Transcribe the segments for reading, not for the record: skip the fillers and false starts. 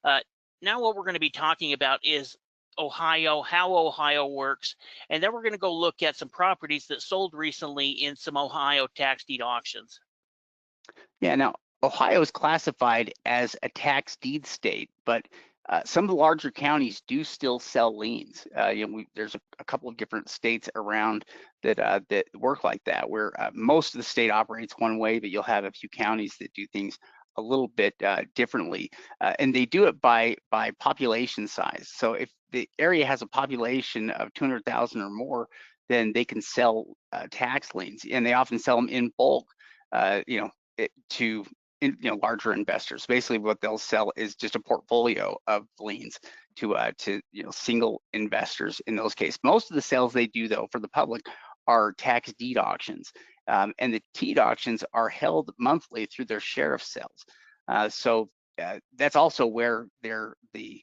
Uh, Now what we're going to be talking about is Ohio, how Ohio works, and then we're going to go look at some properties that sold recently in some Ohio tax deed auctions. Yeah, now Ohio is classified as a tax deed state, but some of the larger counties do still sell liens. There's a couple of different states around that work like that, where most of the state operates one way, but you'll have a few counties that do things a little bit differently, and they do it by population size. So if the area has a population of 200,000 or more, then they can sell tax liens, and they often sell them in bulk. Uh, you know, to larger investors. Basically, what they'll sell is just a portfolio of liens to single investors in those cases. Most of the sales they do though for the public are tax deed auctions, and the deed auctions are held monthly through their sheriff sales. So that's also where the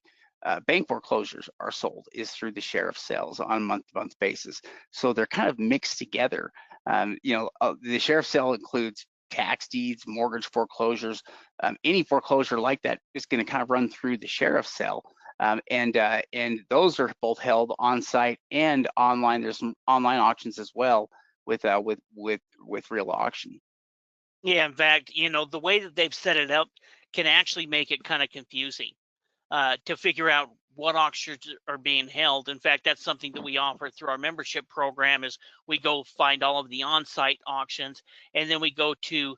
bank foreclosures are sold, is through the sheriff sales on a month-to-month basis. So they're kind of mixed together. The sheriff sale includes tax deeds, mortgage foreclosures, any foreclosure like that is going to kind of run through the sheriff's sale. And those are both held on site and online. There's some online auctions as well with real auction. Yeah, in fact, the way that they've set it up can actually make it kind of confusing to figure out what auctions are being held. In fact, that's something that we offer through our membership program. Is we go find all of the on-site auctions, and then we go to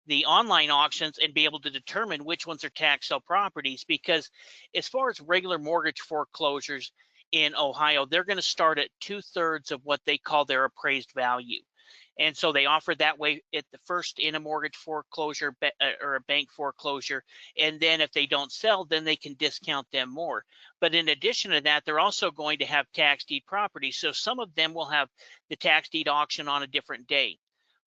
the online auctions and be able to determine which ones are tax sale properties. Because as far as regular mortgage foreclosures in Ohio, they're going to start at 2/3 of what they call their appraised value. And so they offer that way at the first in a mortgage foreclosure or a bank foreclosure. And then if they don't sell, then they can discount them more. But in addition to that, they're also going to have tax deed properties. So some of them will have the tax deed auction on a different day.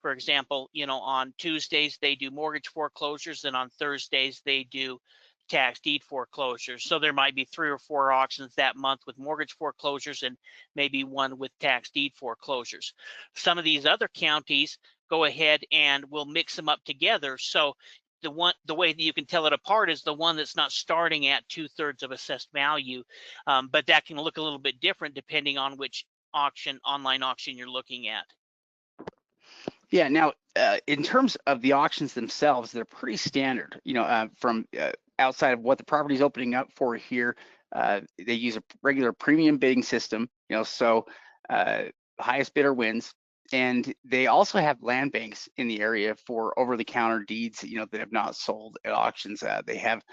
For example, on Tuesdays they do mortgage foreclosures, and on Thursdays they do tax deed foreclosures. So there might be 3 or 4 auctions that month with mortgage foreclosures and maybe one with tax deed foreclosures. Some of these other counties go ahead and will mix them up together. So the way that you can tell it apart is the one that's not starting at 2/3 of assessed value, but that can look a little bit different depending on which online auction you're looking at. Yeah. Now, in terms of the auctions themselves, they're pretty standard. From outside of what the property is opening up for here, they use a regular premium bidding system. So highest bidder wins. And they also have land banks in the area for over-the-counter deeds, that have not sold at auctions. They have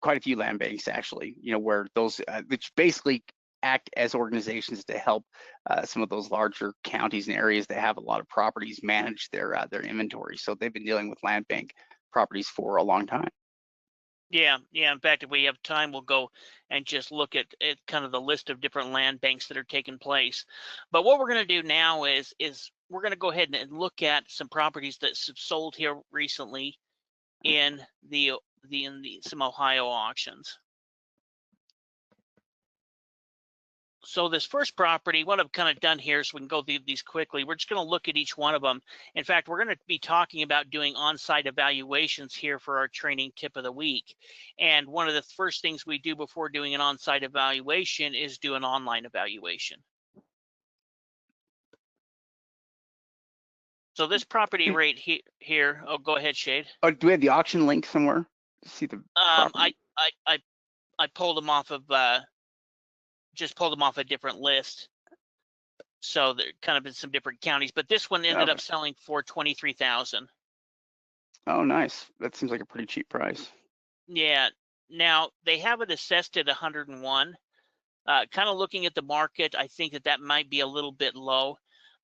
quite a few land banks actually, where those, which basically act as organizations to help some of those larger counties and areas that have a lot of properties manage their inventory. So they've been dealing with land bank properties for a long time. Yeah. In fact, if we have time, we'll go and just look at kind of the list of different land banks that are taking place. But what we're going to do now is we're going to go ahead and look at some properties that sold here recently in some Ohio auctions. So this first property, what I've kind of done here, so we can go through these quickly. We're just going to look at each one of them. In fact, we're going to be talking about doing on-site evaluations here for our training tip of the week. And one of the first things we do before doing an on-site evaluation is do an online evaluation. So this property right here, oh, go ahead, Shade. Oh, do we have the auction link somewhere to see the property? I pulled them off of just pulled them off a different list. So they're kind of in some different counties, but this one ended up selling for $23,000. Oh, nice. That seems like a pretty cheap price. Yeah. Now they have it assessed at 101. Kind of looking at the market, I think that might be a little bit low,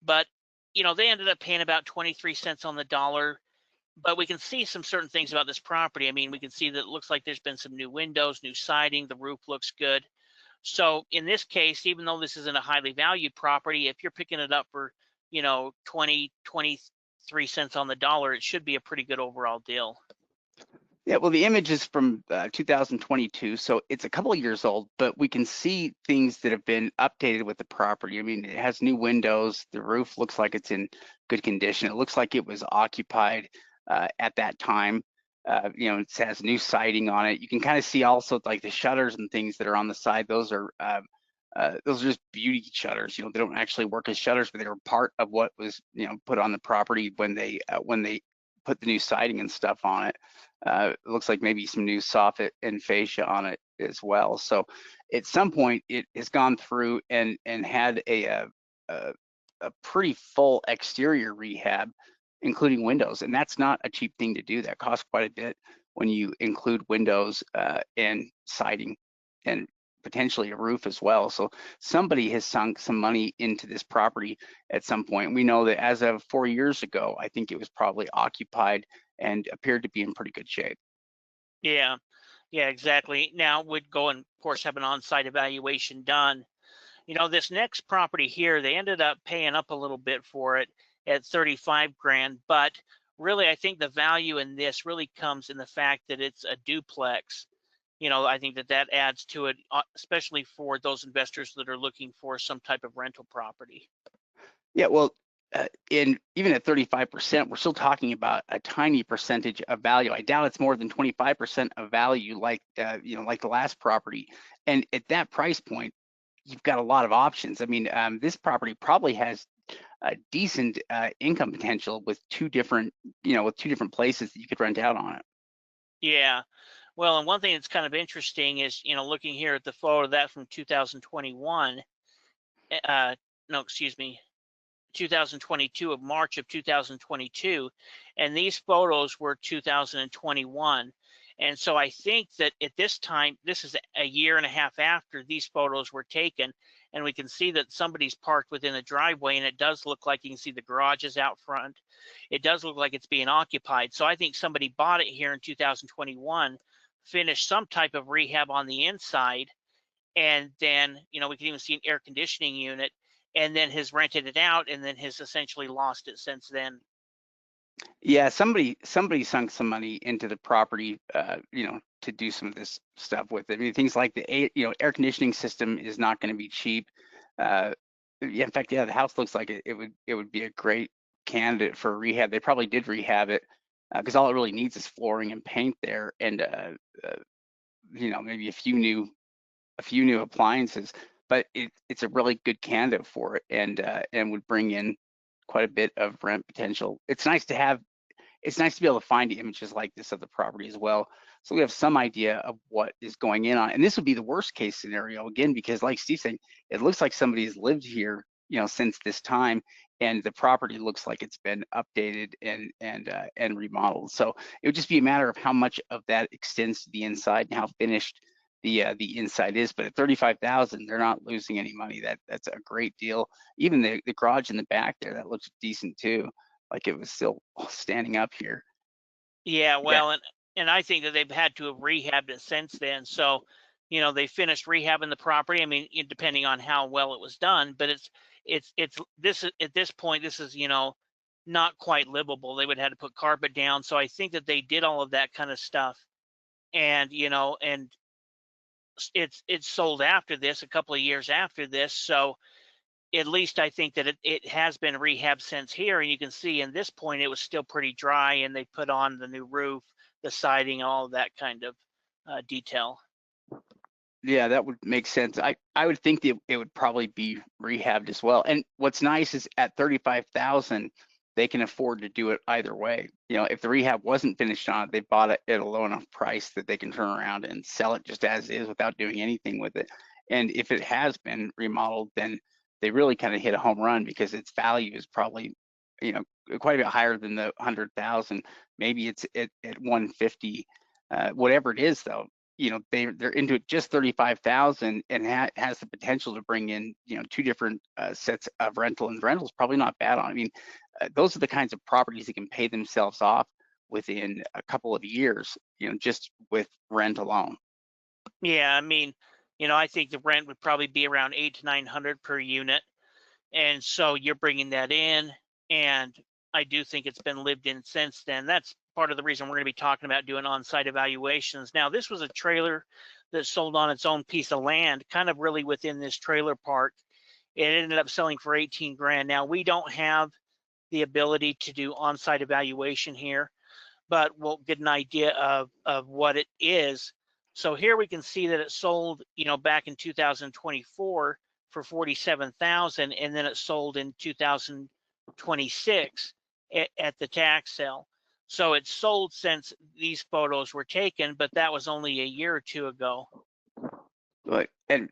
but they ended up paying about 23 cents on the dollar. But we can see some certain things about this property. I mean, we can see that it looks like there's been some new windows, new siding, the roof looks good. So in this case, even though this isn't a highly valued property, if you're picking it up for, 23 cents on the dollar, it should be a pretty good overall deal. Yeah, well, the image is from 2022, so it's a couple of years old, but we can see things that have been updated with the property. I mean, it has new windows. The roof looks like it's in good condition. It looks like it was occupied at that time. It has new siding on it. You can kind of see also like the shutters and things that are on the side. Those are just beauty shutters. They don't actually work as shutters, but they were part of what was put on the property when they put the new siding and stuff on it. It looks like maybe some new soffit and fascia on it as well. So at some point it has gone through and had a pretty full exterior rehab, including windows, and that's not a cheap thing to do. That costs quite a bit when you include windows and siding and potentially a roof as well. So somebody has sunk some money into this property at some point. We know that as of 4 years ago, I think it was probably occupied and appeared to be in pretty good shape. Yeah, yeah, exactly. Now we'd go and of course have an on-site evaluation done. This next property here, they ended up paying up a little bit for it at 35 grand, but really I think the value in this really comes in the fact that it's a duplex. I think that adds to it, especially for those investors that are looking for some type of rental property. Yeah, well, even at 35%, we're still talking about a tiny percentage of value. I doubt it's more than 25% of value, like like the last property. And at that price point, you've got a lot of options. I mean, this property probably has a decent income potential with two different places that you could rent out on it. Yeah. Well, and one thing that's kind of interesting is, looking here at the photo of that from 2021, no, excuse me, 2022 of March of 2022, and these photos were 2021. And so I think that at this time, this is a year and a half after these photos were taken, and we can see that somebody's parked within the driveway, and it does look like you can see the garages out front. It does look like it's being occupied. So I think somebody bought it here in 2021, finished some type of rehab on the inside, and then we can even see an air conditioning unit, and then has rented it out and then has essentially lost it since then. Yeah, somebody sunk some money into the property, to do some of this stuff with it. I mean, things like the air conditioning system is not going to be cheap. Yeah, in fact, yeah, the house looks like it would be a great candidate for rehab. They probably did rehab it because all it really needs is flooring and paint there, and maybe a few new appliances. But it's a really good candidate for it, and would bring in quite a bit of rent potential. It's nice to be able to find images like this of the property as well. So we have some idea of what is going in on it. And this would be the worst case scenario again, because like Steve said, it looks like somebody has lived here, since this time, and the property looks like it's been updated and remodeled. So it would just be a matter of how much of that extends to the inside and how finished the inside is. But at 35,000, they're not losing any money. That's a great deal. Even the garage in the back there, that looks decent too, like it was still standing up here. Yeah, Yeah, well, and I think that they've had to have rehabbed it since then. So, they finished rehabbing the property. I mean, depending on how well it was done, but it's this at this point, this is not quite livable. They would have had to put carpet down. So I think that they did all of that kind of stuff, and and it's sold after this, a couple of years after this. So at least I think that it has been rehabbed since here, and you can see in this point it was still pretty dry, and they put on the new roof, the siding, all of that kind of detail. yeah, that would make sense. I would think that it would probably be rehabbed as well. And what's nice is at 35,000, they can afford to do it either way. If the rehab wasn't finished on it, they bought it at a low enough price that they can turn around and sell it just as is without doing anything with it. And if it has been remodeled, then they really kind of hit a home run, because its value is probably, quite a bit higher than the 100,000. Maybe it's at 150, whatever it is though. They're into it just 35,000, and has the potential to bring in two different sets of rental, and the rental's probably not bad on. I mean, those are the kinds of properties that can pay themselves off within a couple of years, just with rent alone. Yeah, I mean, I think the rent would probably be around 800 to 900 per unit, and so you're bringing that in, and I do think it's been lived in since then. That's part of the reason we're going to be talking about doing on-site evaluations. Now, this was a trailer that sold on its own piece of land, kind of really within this trailer park. It ended up selling for 18 grand. Now, we don't have the ability to do on-site evaluation here, but we'll get an idea of what it is. So here we can see that it sold, back in 2024 for 47,000, and then it sold in 2026 at the tax sale. So it's sold since these photos were taken, but that was only a year or two ago. And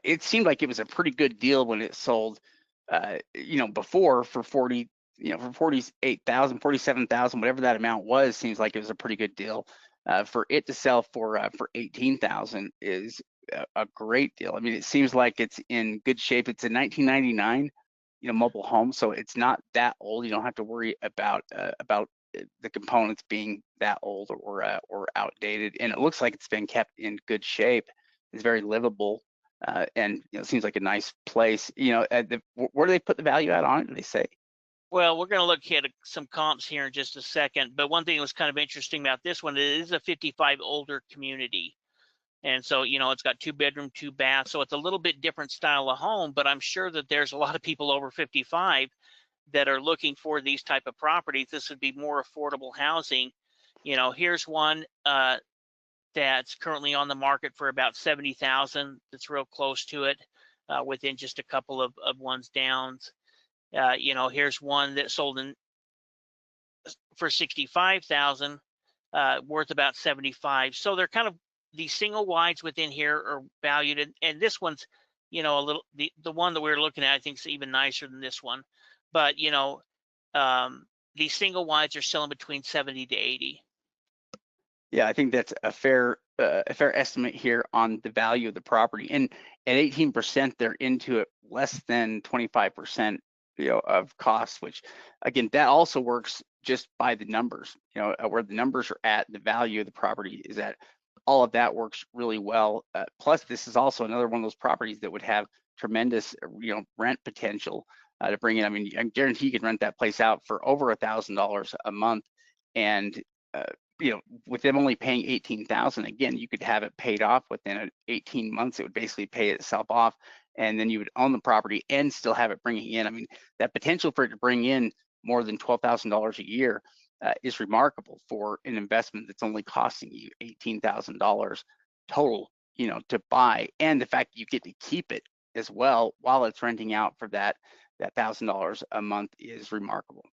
it seemed like it was a pretty good deal when it sold, before for 48,000, 47,000, whatever that amount was. Seems like it was a pretty good deal. For it to sell for 18,000 is a great deal. I mean, it seems like it's in good shape. It's a 1999, mobile home, so it's not that old. You don't have to worry about the components being that old or outdated. And it looks like it's been kept in good shape. It's very livable. And it seems like a nice place. Where do they put the value at on it? Do they say? Well, we're going to look at some comps here in just a second. But one thing that was kind of interesting about this one, it is a 55 older community. And so, it's got 2-bedroom, 2-bath. So it's a little bit different style of home, but I'm sure that there's a lot of people over 55 that are looking for these type of properties. This would be more affordable housing. Here's one that's currently on the market for about 70,000. That's real close to it, within just a couple of ones downs. Here's one that sold for 65,000, worth about 75. So they're kind of, these single wides within here are valued, and this one's, a little, the one that we're looking at, I think, is even nicer than this one. But these single wides are selling between 70 to 80. Yeah, I think that's a fair estimate here on the value of the property. And at 18%, they're into it less than 25%, of cost, which again, that also works just by the numbers, where the numbers are at, the value of the property is at. All of that works really well. Plus, this is also another one of those properties that would have tremendous, rent potential to bring in. I mean, I guarantee you can rent that place out for over $1,000 a month, and with them only paying 18,000, again, you could have it paid off within 18 months. It would basically pay itself off, and then you would own the property and still have it bringing in. I mean, that potential for it to bring in more than $12,000 a year is remarkable for an investment that's only costing you $18,000 total, to buy, and the fact that you get to keep it as well while it's renting out for that $1,000 a month is remarkable.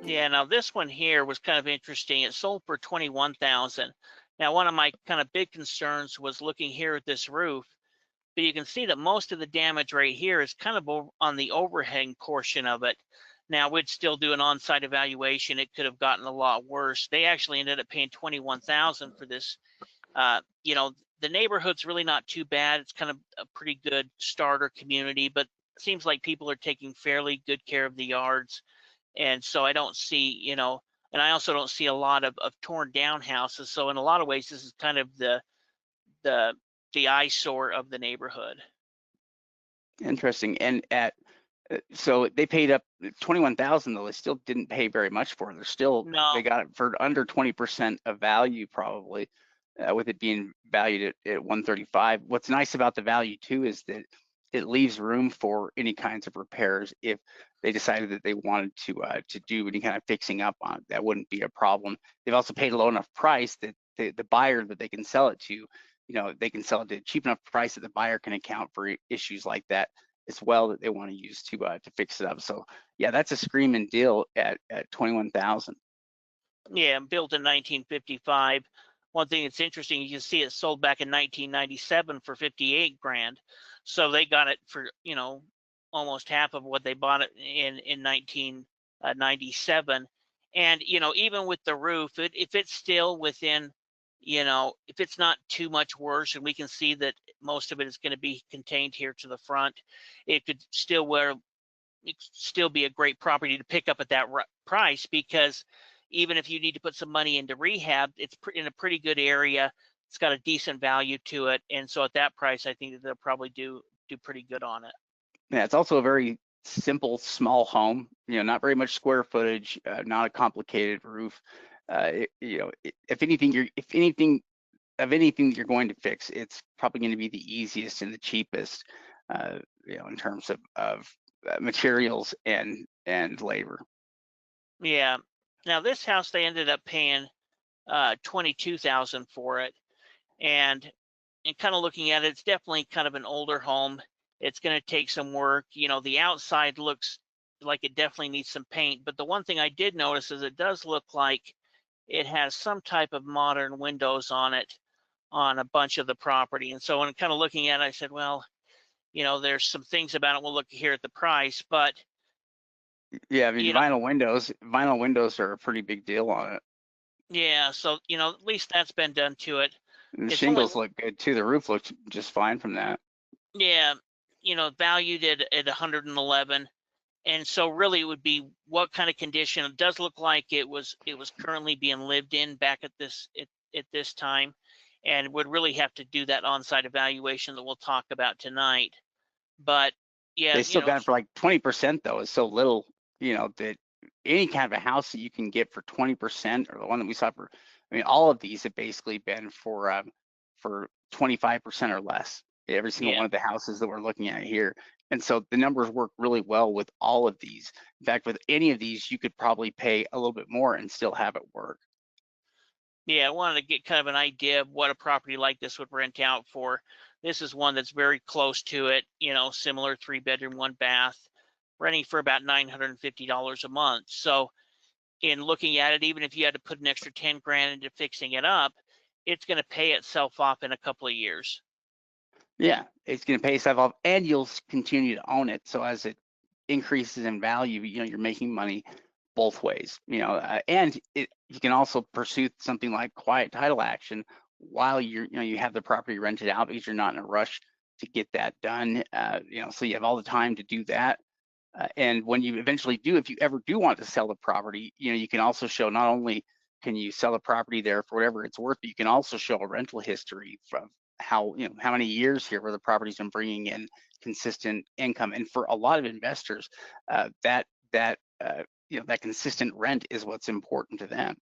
Yeah, now this one here was kind of interesting. It sold for 21,000. Now, one of my kind of big concerns was looking here at this roof, but you can see that most of the damage right here is kind of on the overhang portion of it. Now, we'd still do an on-site evaluation. It could have gotten a lot worse. They actually ended up paying 21,000 for this. The neighborhood's really not too bad. It's kind of a pretty good starter community, but it seems like people are taking fairly good care of the yards. And so I don't see, and I also don't see a lot of torn down houses. So in a lot of ways, this is kind of the eyesore of the neighborhood. Interesting. And so they paid up 21,000, though they still didn't pay very much for it. They got it for under 20% of value, probably, with it being valued at 135. What's nice about the value too is that it leaves room for any kinds of repairs. If they decided that they wanted to do any kind of fixing up on it, that wouldn't be a problem. They've also paid a low enough price that the buyer that they can sell it to, they can sell it at a cheap enough price that the buyer can account for issues like that as well that they want to use to fix it up. So yeah, that's a screaming deal at 21,000. Yeah, built in 1955. One thing that's interesting, you can see it sold back in 1997 for 58 grand. So they got it for, almost half of what they bought it in 1997. And, even with the roof, if it's still within, if it's not too much worse, and we can see that most of it is going to be contained here to the front, it could still be a great property to pick up at that price, because even if you need to put some money into rehab, it's in a pretty good area. It's got a decent value to it, and so at that price, I think that they'll probably do pretty good on it. Yeah, it's also a very simple, small home. Not very much square footage, not a complicated roof. If anything, of anything that you're going to fix, it's probably going to be the easiest and the cheapest, in terms of materials and labor. Yeah. Now this house, they ended up paying $22,000 for it, and kind of looking at it, it's definitely kind of an older home. It's going to take some work. The outside looks like it definitely needs some paint, but the one thing I did notice is it does look like it has some type of modern windows on it on a bunch of the property. And so when kind of looking at it, I said, well, there's some things about it. We'll look here at the price, but Yeah, I mean, you know, vinyl windows are a pretty big deal on it. yeah. So at least that's been done to it. And the It's only, shingles look good too. The roof looks just fine from that. yeah, valued at 111. And so really it would be what kind of condition. It does look like it was currently being lived in back at this time, and would really have to do that on-site evaluation that we'll talk about tonight. But yeah, They still got it for like 20% though. Is so little, that any kind of a house that you can get for 20%, or the one that we saw for, I mean, all of these have basically been for 25% or less. Every single yeah, one of the houses that we're looking at here. And so the numbers work really well with all of these. In fact, with any of these, you could probably pay a little bit more and still have it work. yeah, I wanted to get kind of an idea of what a property like this would rent out for. This is one that's very close to it, similar 3-bedroom, 1 bath, renting for about $950 a month. So in looking at it, even if you had to put an extra 10 grand into fixing it up, it's going to pay itself off in a couple of years. Yeah, it's going to pay itself off, and you'll continue to own it. So as it increases in value, you're making money both ways. And you can also pursue something like quiet title action while you have the property rented out, because you're not in a rush to get that done. So you have all the time to do that. And when you eventually do, if you ever do want to sell the property, you can also show, not only can you sell the property there for whatever it's worth, but you can also show a rental history from how many years here where the property's been bringing in consistent income. And for a lot of investors, that consistent rent is what's important to them.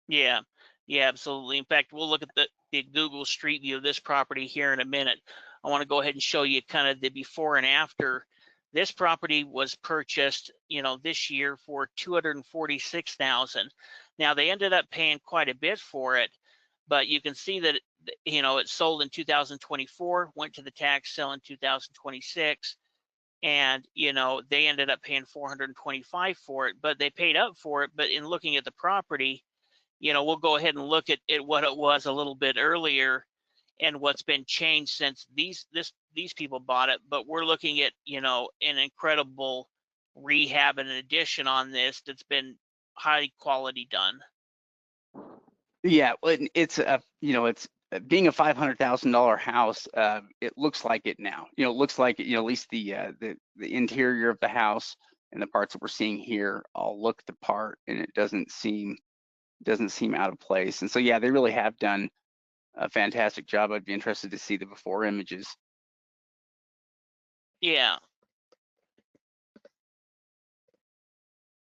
Yeah, yeah, absolutely. In fact, we'll look at the Google Street View of this property here in a minute. I want to go ahead and show you kind of the before and after. This property was purchased, this year for $246,000. Now they ended up paying quite a bit for it, but you can see that it sold in 2024, went to the tax sale in 2026, and they ended up paying $425 for it, but they paid up for it. But in looking at the property, we'll go ahead and look at what it was a little bit earlier and what's been changed since these people bought it. But we're looking at, an incredible rehab and addition on this that's been high quality done. Yeah, well, it's being a $500,000 house. It looks like it now. It looks like it. At least the interior of the house and the parts that we're seeing here all look the part, and it doesn't seem out of place. And so, yeah, they really have done a fantastic job. I'd be interested to see the before images. Yeah.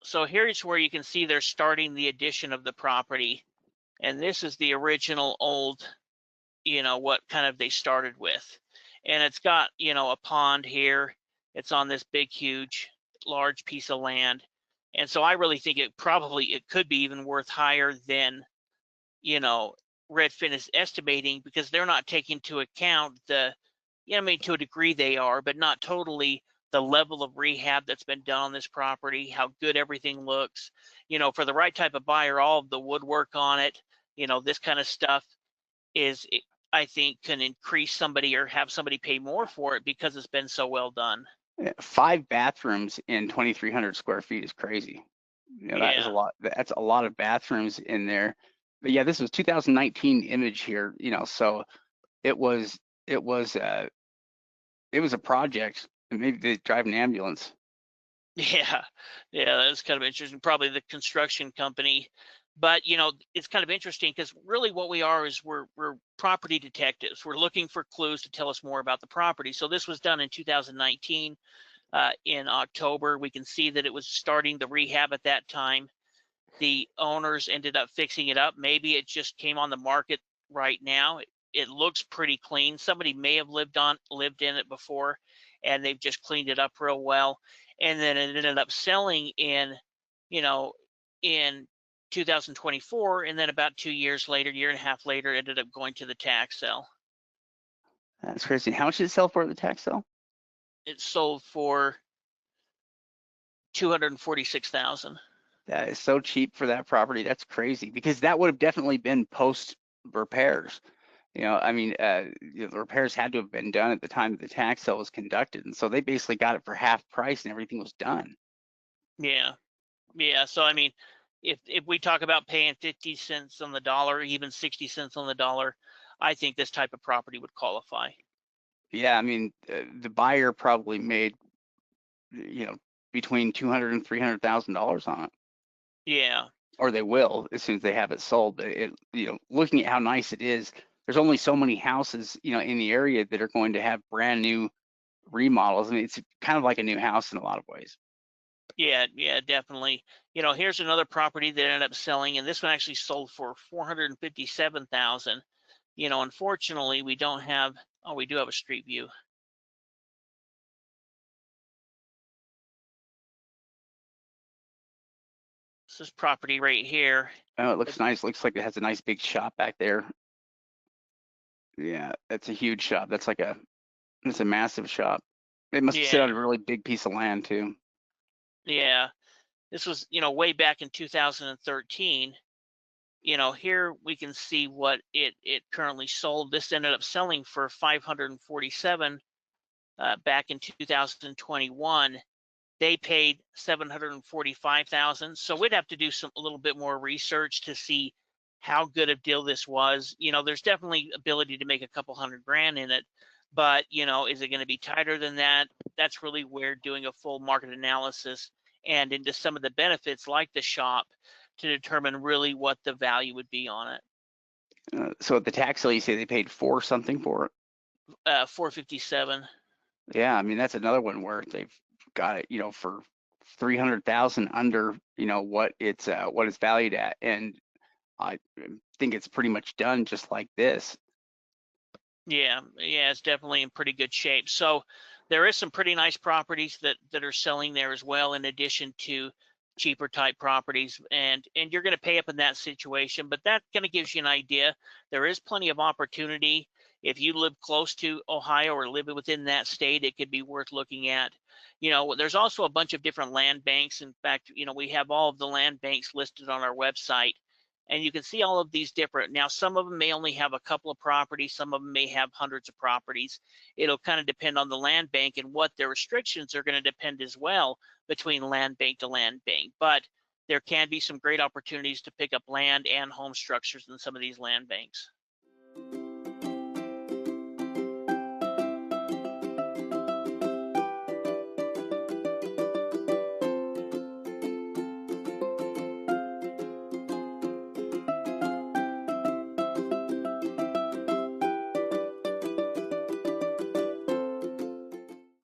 So here's where you can see they're starting the addition of the property. And this is the original old, what kind of they started with. And it's got, a pond here. It's on this big, huge, large piece of land. And so I really think it could be even worth higher than, Redfin is estimating, because they're not taking into account I mean, to a degree they are, but not totally, the level of rehab that's been done on this property, how good everything looks, for the right type of buyer, all of the woodwork on it, this kind of stuff I think can increase somebody or have somebody pay more for it because it's been so well done. 5 bathrooms in 2,300 square feet is crazy. That is a Yeah. lot. That's a lot of bathrooms in there. But yeah, this was 2019 image here. So it was it was a project. And maybe they drive an ambulance. Yeah. Yeah. That's kind of interesting. Probably the construction company. But, it's kind of interesting because really what we are is we're property detectives. We're looking for clues to tell us more about the property. So this was done in 2019. In October, we can see that it was starting the rehab at that time. The owners ended up fixing it up. Maybe it just came on the market right now. It looks pretty clean. Somebody may have lived in it before, and they've just cleaned it up real well. And then it ended up selling in, you know, in 2024, and then about 2 years later, year and a half later, it ended up going to the tax sale. That's crazy. How much did it sell for at the tax sale? It sold for 246,000. That is so cheap for that property. That's crazy, because that would have definitely been post repairs. I mean, the repairs had to have been done at the time that the tax sale was conducted, and so they basically got it for half price and everything was done. Yeah, yeah. So I mean, if we talk about paying 50 cents on the dollar, even 60 cents on the dollar, I think this type of property would qualify. Yeah, I mean, the buyer probably made, between $200,000 and $300,000 on it, Yeah, or they will as soon as they have it sold. But looking at how nice it is, there's only so many houses, in the area that are going to have brand new remodels. I mean, it's kind of like a new house in a lot of ways. yeah, yeah, definitely. Here's another property that ended up selling, and this one actually sold for 457,000. Unfortunately, we don't have. Oh, we do have a street view. This property right here. Oh, it looks nice. Looks like it has a nice big shop back there. Yeah, that's a huge shop. It's a massive shop. It must sit Yeah, on a really big piece of land too. yeah. This was, way back in 2013. Here we can see what it currently sold. This ended up selling for 547 back in 2021. They paid 745,000. So we'd have to do a little bit more research to see how good a deal this was. There's definitely ability to make a couple $100,000 in it, but is it going to be tighter than that? That's really where doing a full market analysis and into some of the benefits like the shop to determine really what the value would be on it. So at the tax sale, you say they paid four something for it. 457. Yeah, I mean that's another one where they've got it, for 300,000 under, what it's valued at, and I think it's pretty much done just like this. Yeah, yeah, it's definitely in pretty good shape. So there is some pretty nice properties that are selling there as well, in addition to cheaper type properties, and you're going to pay up in that situation, but that kind of gives you an idea. There is plenty of opportunity. If you live close to Ohio or live within that state, it could be worth looking at. There's also a bunch of different land banks. In fact, we have all of the land banks listed on our website, and you can see all of these different. Now, some of them may only have a couple of properties, some of them may have hundreds of properties. It'll kind of depend on the land bank, and what their restrictions are going to depend as well between land bank to land bank. But there can be some great opportunities to pick up land and home structures in some of these land banks.